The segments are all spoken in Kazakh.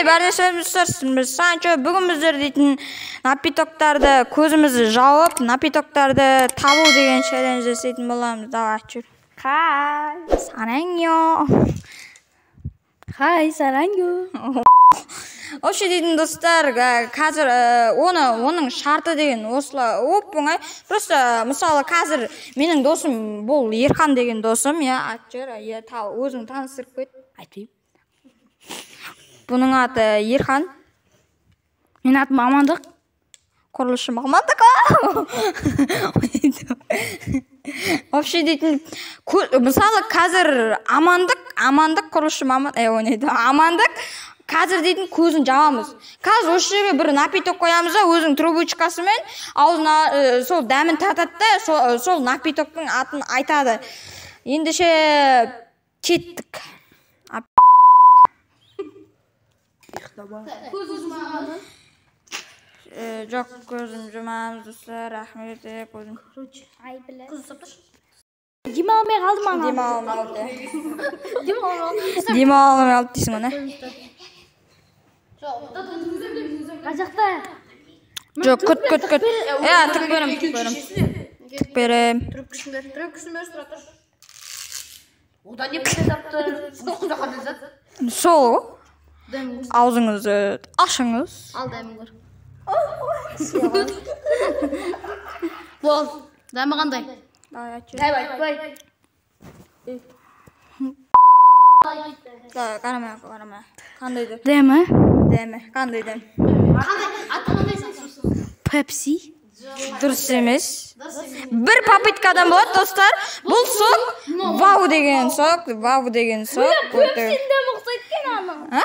бәрнешеміз Санчо, бүгін біздер дейтін напитоктарды көзімізді жауып, напитоктарды табу деген челлендж жасайтын боламыз. Давай, жүр. Хай, сараңё. Вообще дейтін достар, қазір оның шарты деген осылай оп-оңай. Просто мысалы қазір менің досым бұл Ерхан деген досым, айтып жүр, өзің таныстырып қойды. айтайын. Бұның аты Ерхан. Мен атым Амандық. Құрылысшы Амандық. Вообще дейтін, мысалы қазір Амандық құрылысшы Амандық қазір дейтін көзін жабамыз. Қазір осы жерге бір напиток қоямыз да, өзің трубочкасымен аузына сол дәмін татады да, сол напитоктың атын айтады. Ендеше кеттік. Көзін жұмамыз. Жоқ, көзін жұмамыз, достар, рахмет, көзін. Демалмай қалдым ана. Демалмай алды дейсің оны. Қажақта. Жоқ, күт. Тік берем. Түріп күшін бер, сұра тұр. Одан не бір тапты? Құда қандай зат? Сол, аузыңызды ашыңыз. Ал дәмін көр. Бол, дәмі қандай? Айтпай. Қарама. Қандай Дәмі? Қандай дәм? Аты қандай сен? Пепси. Дұрыс емес. Бір попыткадан болады, достар. Бұл сок, вау деген сок. Пепсинден ұқсайды кен ана.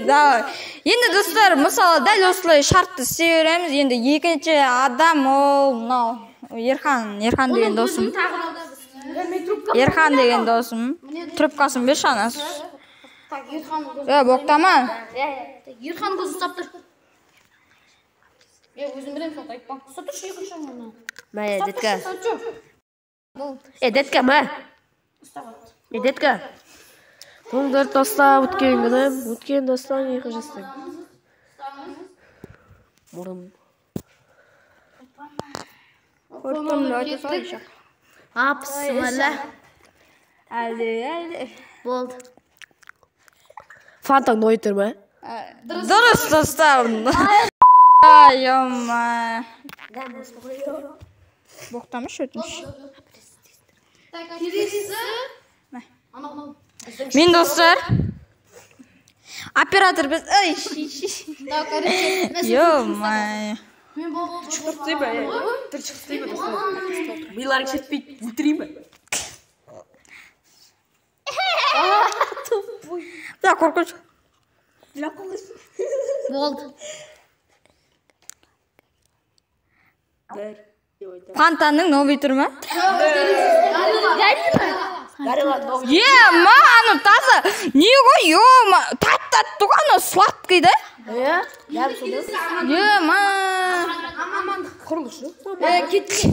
Давай. Енді достар, мысалы дәл осылай шартты істей береміз. Енді екінші адам ол мынау Ерхан деген досым. Ерхан деген досым. Трубкасын берші анасы. Боқтама. Ерхан көзін ұстап тұр. Өзім білем, соқ айтпа. Ұстап тұршы екінші мұны. Мә, детка. Детка, мә. Детка. Тоңдар таста өткен күнім, өткен достан екі жастың. Мұрым. Апсым әлі. Әлі. Болды. Фантаң нойтыр ма? Дұрыс, достар. Йома. Боқтамыш өтініш. Келесі. Мен достар. Оператор біз... Йома. Мен болды. Шықыртый ба? Бір шықыртый ба достар? Миларың шетпейді, өлтірей ма? Да, қорқыш. Болды. Фантаның новый тұр ма? Аны таза. Не ғой, ема. Таттатты ғой, аны сладкий да? Ема. Амандық. Құрылышы? Кетті.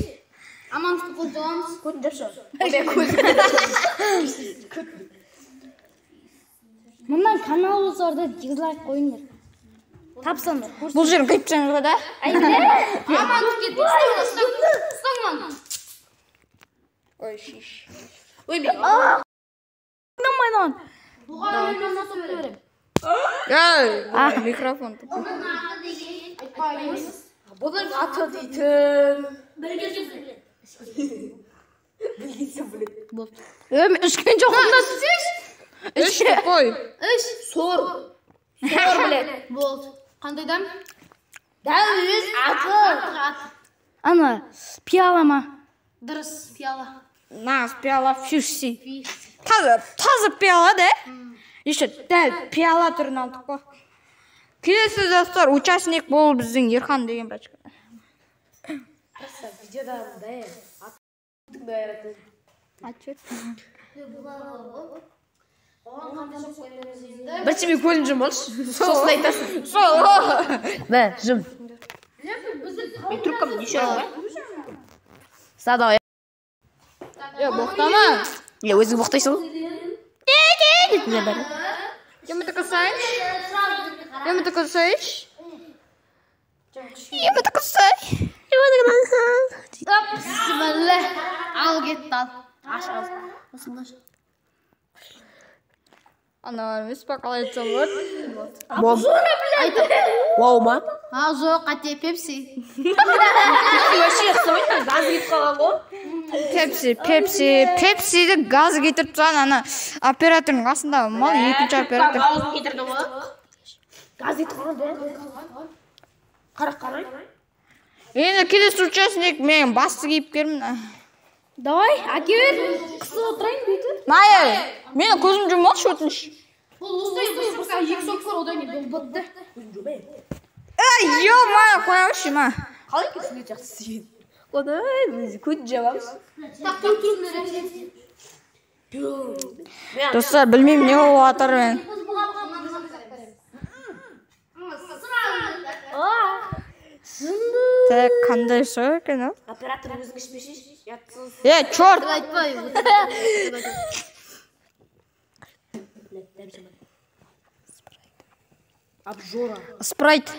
Амандықты қолдауымыз. Көтін жапшы. Мұндан каналымызды дизлайк қойыңдар. Тапсаңдар. Бұл жерін қиып тастаңыз ғой да? Амандық кетті. Ұстаң маны. Ой, шиш. Ой, мен. Ойнамайдан. Бұған ойнан насып берем. Микрофон. Бұның аты дейтін. Үшкен жоқында сіз? Үшке қой. Сор білет. Болды. Қандай дәм? Дәм өз аты. Ана, пиала ма? Дұрыс, пиала. Нағыз пиала фюшси. Тазы пиала да? Еще дәл пиала түрін алдық қой. Келесі достар, участник бол біздің Ерхан деген бәчкі. Видеода мұндай. Аттың да яратын. Атчет. Бір тебе көлін жұмалшы. Сосын айтасың. Сол. Бә, жым. Мен трубкамды неше алға? Сада Боқтама. өзің боқтайсың? Bismillah. Al git al. Aşağı. Nasıl? Ana, bak қалай айтсам болады. Мом. Вау ма? Ha жоқ, қате Пепси. Вообще ұқсамайды, газ кетіп қалған ғой. Пепсиді газ кетіріп тұрған ана оператордың қасында мал екінші оператор. Газ кетірді ма? Газ кетіп қалған да. Қарай. Енді келесі участник мен басты кейіпкермін. Давай, әке бер. Қысып отырайын бүйтіп. Майя, менің көзім жұмалшы өтініш. Бұл осылай екі соксор одан кейін бұл бітті. Ё-моё, қоямыншы ма. Қалай кетісіне жақсы сүйен. Одай, біз көт жабамыз. Достар, білмеймін не болып жатыр мен. Так, қандай шоу екен ол? Оператор өзің ішпеші, ятсыз. Чорт! Айтпай. Обжора. Спрайт.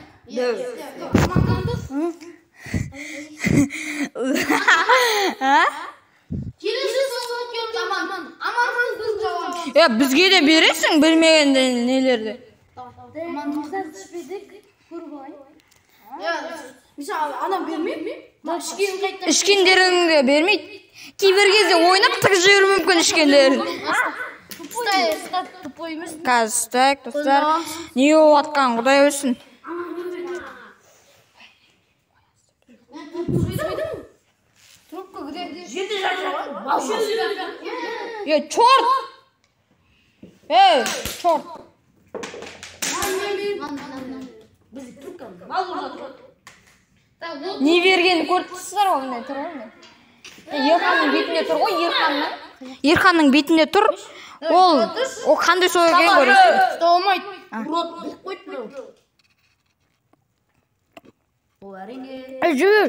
Келесі соғып өткен аман біздің жауабы. Бізге де бересің білмеген нелерді. Мамамыздан түспедік. Көріп алайын. Мысалы, анам бермейді. Ішкен қайтта. Ішкендеріңді бермейді. Кейбір кезде ойнап тығып жіберуі мүмкін ішкендерін. Стоп, тупой емес. Қазір, так, достар. Не болып жатқан құдай өсін. Трубка где? Жерде жатыр. Чорт! Чорт! Біз трубка мал болады. Не бергенін көріп тұрсыздар ғой, міне тұр ғой. Ерханның бетінде тұр ғой, Ерханның бетінде тұр. Ол қандай сол екен көріп. Ұсталмайды. Урод бұлық қойды мынау. Ол әрине. Жүр.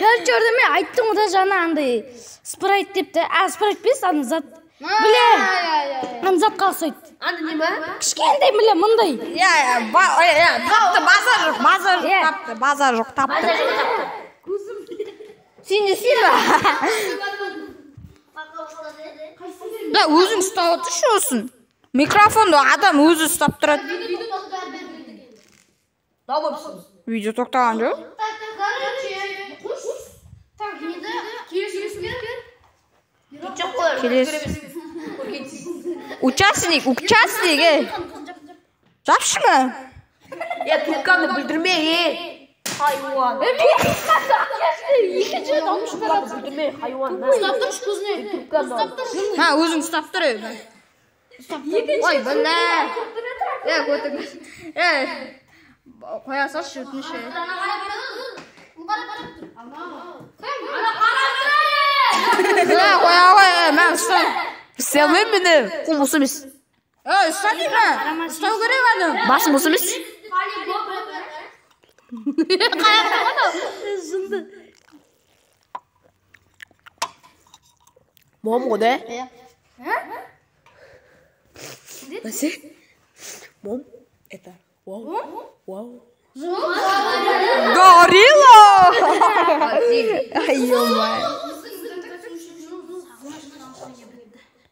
Көрді ме? Айттым ода жаңа андай спрайт депті. Спрайт бес, аны зат. Біле. Аны зат қалсайды. Анды не ма? Кішкентай біле, мұндай. Базар жоқ, тапты. Сен не сен ба? Өзің ұстап отыршы осын. Микрофонды адам өзі ұстап тұрады. Видео тоқтаған жоқ? Келесі. Участник, жапшы ма? Трубканы білдірме, хайуан. Білдірме, хайуан. Ұстап тұршы көзіне. Өзің ұстап тұр. Ой, білі. Көтік. Қоя салшы өтініші. Қоя, мән ұстау. Істелмей мені. Қол осы емес. Ұстау дейм ма? Ұстау керек адам. Басым осы емес. Мом ғой Наси? Мом, это вау. Горилла! Ай-ё-моё.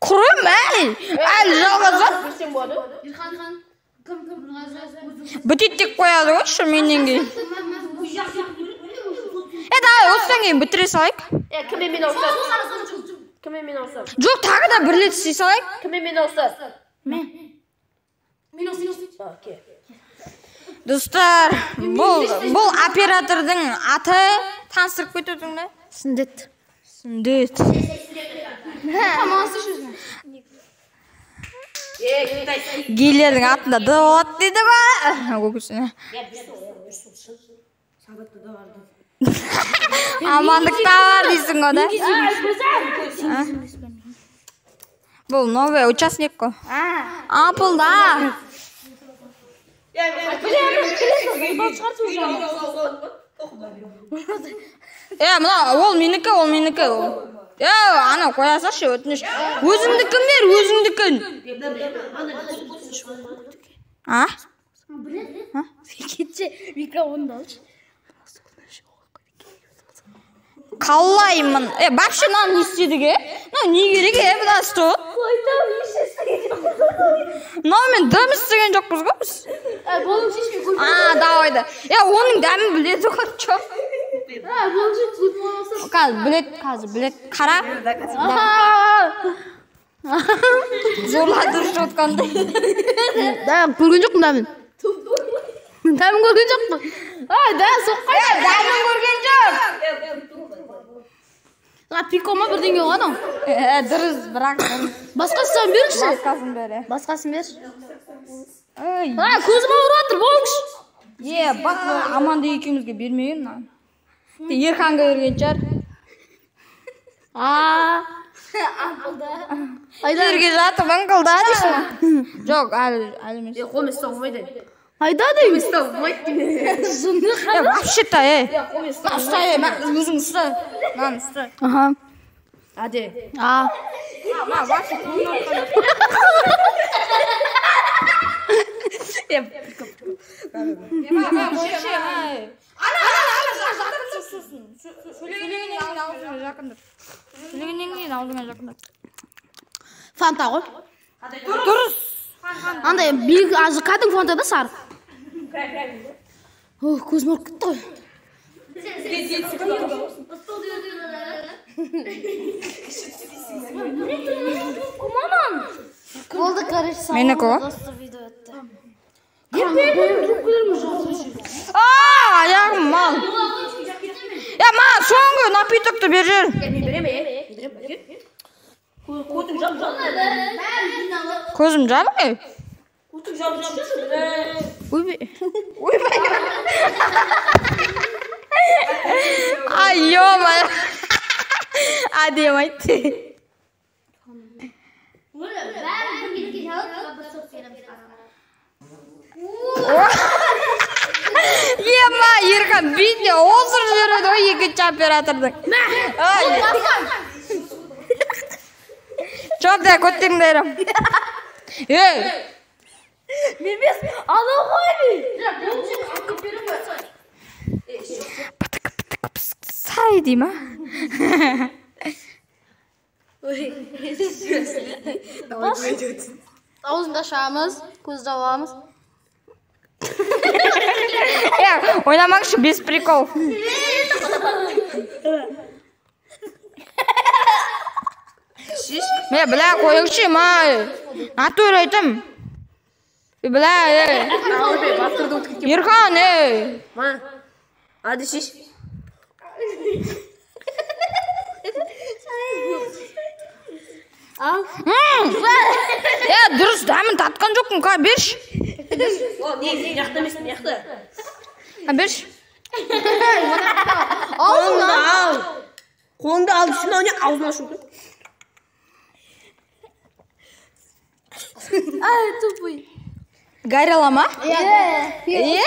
Құрым, әлі жалғазып. Бітеттек қояды ғой, шы менен кейін. Давай, осыдан кейін бітіре салайық. Кіммен мен ауысады? Жоқ, тағы да бір рет істей салайық. Кіммен мен ауысады? Достар, бұл оператордың аты таныстырып кетудің бе? Сүндет. Гейлердің атында ды болады дейді ба? Көкісіне. Амандықта бар дейсің ғой да? Бұл новый участник қой. Апылда. Мына ол менікі, ол менікі. Ана қоя салшы, өтініш. Өзіңдікін бер, өзіңдікін. Кетші, микрофонды алшы. Қалаймын. Вообще мынаны не істедік, не керек, бұдан стол? Мен дәм істеген жоқпыз ғой біз. Болың шешпей көріп. Давайды. Оның дәмін біледі ғой, жоқ. Болың шешпей көріп. Қазір білет. Қара. Зорладырып жатқандай. Көрген жоқпын дәмін. Дәмін көрген жоқпын. Дәм соққай. Дәмін көрген жоқ. Пикома бірдеңе ғана. Дұрыс, бірақ Басқасын берші. басқасын бер. Басқасын берші. Көзім ауырып жатыр, болыңшы. Аманды екеумізге бермеген. Ерханға берген шығар. Жерге жатып ыңқылда дейсің. Жоқ, әлі емес. Қолым істі olmaydı. Айда деймін. İşte olmaydı. Вообще-то, ұста, өзің ұста. Мам, ұста. Hadi. Сөйлегеннен аузыңа жақындыр. Фанта ғой. Дұрыс. Андай биік азы кәдімгі фантада сары. Көзім ұрып кетті ғой. Болды, короче, Менікі ғой? досты видео өтті. Аяғым мал. Маған соңғы напитокты бер жер. Көзім жарық. Ай, ё-моё. Әдем айтты. Ерхан бетіне осыр жүреді ғой екінші оператордың. Çok da көттеріңдерім. Bilmez, ana koydu. Say diyeyim ha. Ağzında şağımız, көз davamız. Oynamakшы без прикол. Мен бля қойыңшы, натур айтым. Бля, Ерхан, Hadi şiş. Al. Дұрыс дәмін татқан жоқпын, берші. Ne, yaktı mısın, yaktı. Берші. Қолыңды al. Қолыңды al, düşün onu ağzına şurdu. Ay, tupay. Горело ма? Иә.